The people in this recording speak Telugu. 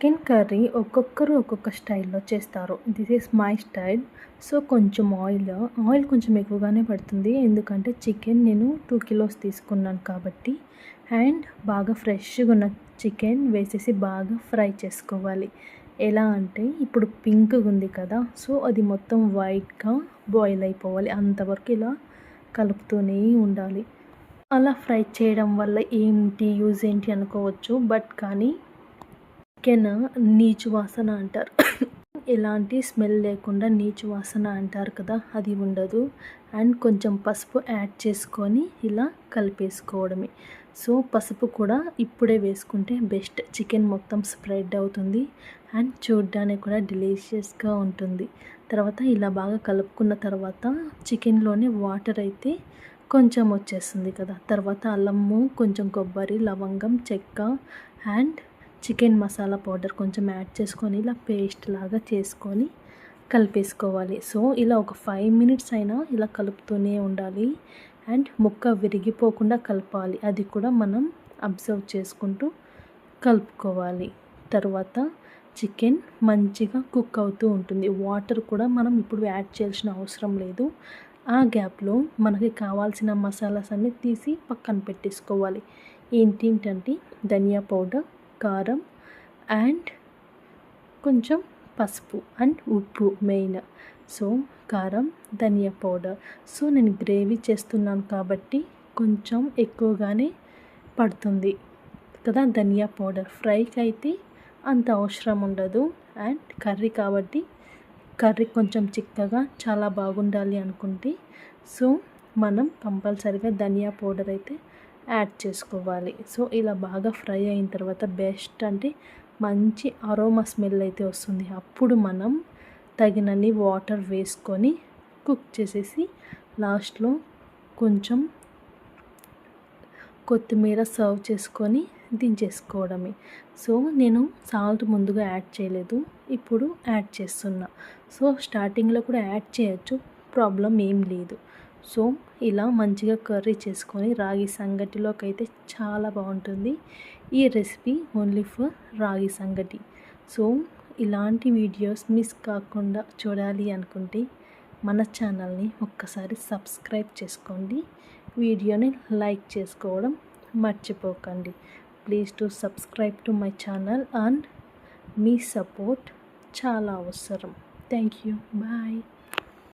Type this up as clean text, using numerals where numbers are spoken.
చికెన్ కర్రీ ఒక్కొక్కరు ఒక్కొక్క స్టైల్లో చేస్తారు. This is my style. So కొంచెం ఆయిల్ కొంచెం ఎక్కువగానే పడుతుంది. ఎందుకంటే చికెన్ నేను 2 కిలోస్ తీసుకున్నాను కాబట్టి. అండ్ బాగా ఫ్రెష్గా ఉన్న చికెన్ వేసేసి బాగా ఫ్రై చేసుకోవాలి. ఎలా అంటే ఇప్పుడు పింక్గా ఉంది కదా, సో అది మొత్తం వైట్గా బాయిల్ అయిపోవాలి. అంతవరకు ఇలా కలుపుతూనే ఉండాలి. అలా ఫ్రై చేయడం వల్ల యూజ్ ఏంటి అనుకోవచ్చు. బట్ కానీ చికెన్ నీచు వాసన అంటారు. ఎలాంటి స్మెల్ లేకుండా నీచు వాసన అంటారు కదా, అది ఉండదు. అండ్ కొంచెం పసుపు యాడ్ చేసుకొని ఇలా కలిపేసుకోవడమే. సో పసుపు కూడా ఇప్పుడే వేసుకుంటే బెస్ట్. చికెన్ మొత్తం స్ప్రెడ్ అవుతుంది అండ్ చూడ్డానికి కూడా డెలీషియస్గా ఉంటుంది. తర్వాత ఇలా బాగా కలుపుకున్న తర్వాత చికెన్లోనే వాటర్ అయితే కొంచెం వచ్చేస్తుంది కదా. తర్వాత అల్లము, కొంచెం కొబ్బరి, లవంగం, చెక్క అండ్ చికెన్ మసాలా పౌడర్ కొంచెం యాడ్ చేసుకొని ఇలా పేస్ట్ లాగా చేసుకొని కలిపేసుకోవాలి. సో ఇలా ఒక 5 మినిట్స్ అయినా ఇలా కలుపుతూనే ఉండాలి. అండ్ ముక్క విరిగిపోకుండా కలపాలి. అది కూడా మనం అబ్జర్వ్ చేసుకుంటూ కలుపుకోవాలి. తర్వాత చికెన్ మంచిగా కుక్ అవుతూ ఉంటుంది. వాటర్ కూడా మనం ఇప్పుడు యాడ్ చేయాల్సిన అవసరం లేదు. ఆ గ్యాప్లో మనకి కావాల్సిన మసాలాస్ అన్నీ తీసి పక్కన పెట్టేసుకోవాలి. ఏంటంటే ధనియా పౌడర్, కారం అండ్ కొంచెం పసుపు అండ్ ఉప్పు మెయిన్. సో కారం, ధనియా పౌడర్. సో నేను గ్రేవీ చేస్తున్నాను కాబట్టి కొంచెం ఎక్కువగానే పడుతుంది కదా ధనియా పౌడర్. ఫ్రైకి అయితే అంత అవసరం ఉండదు. అండ్ కర్రీ కాబట్టి కర్రీ కొంచెం చిక్కగా చాలా బాగుండాలి అనుకుంటే సో మనం కంపల్సరీగా ధనియా పౌడర్ అయితే యాడ్ చేసుకోవాలి. సో ఇలా బాగా ఫ్రై అయిన తర్వాత బెస్ట్ అంటే మంచి అరోమా స్మెల్ అయితే వస్తుంది. అప్పుడు మనం తగినన్ని వాటర్ వేసుకొని కుక్ చేసేసి లాస్ట్లో కొంచెం కొత్తిమీర సర్వ్ చేసుకొని దించేసుకోవడమే. సో నేను సాల్ట్ ముందుగా యాడ్ చేయలేదు, ఇప్పుడు యాడ్ చేస్తున్నా. సో స్టార్టింగ్లో కూడా యాడ్ చేయొచ్చు, ప్రాబ్లం ఏం లేదు. సో ఇలా మంచిగా కర్రీ చేసుకొని రాగి సంగటిలోకి అయితే చాలా బాగుంటుంది. ఈ రెసిపీ ఓన్లీ ఫర్ రాగి సంగటి. సో ఇలాంటి వీడియోస్ మిస్ కాకుండా చూడాలి అనుకుంటే మన ఛానల్ని ఒక్కసారి సబ్స్క్రైబ్ చేసుకోండి. వీడియోని లైక్ చేసుకోవడం మర్చిపోకండి. Please to subscribe to my channel and me support చాలా అవసరం. Thank you. బాయ్.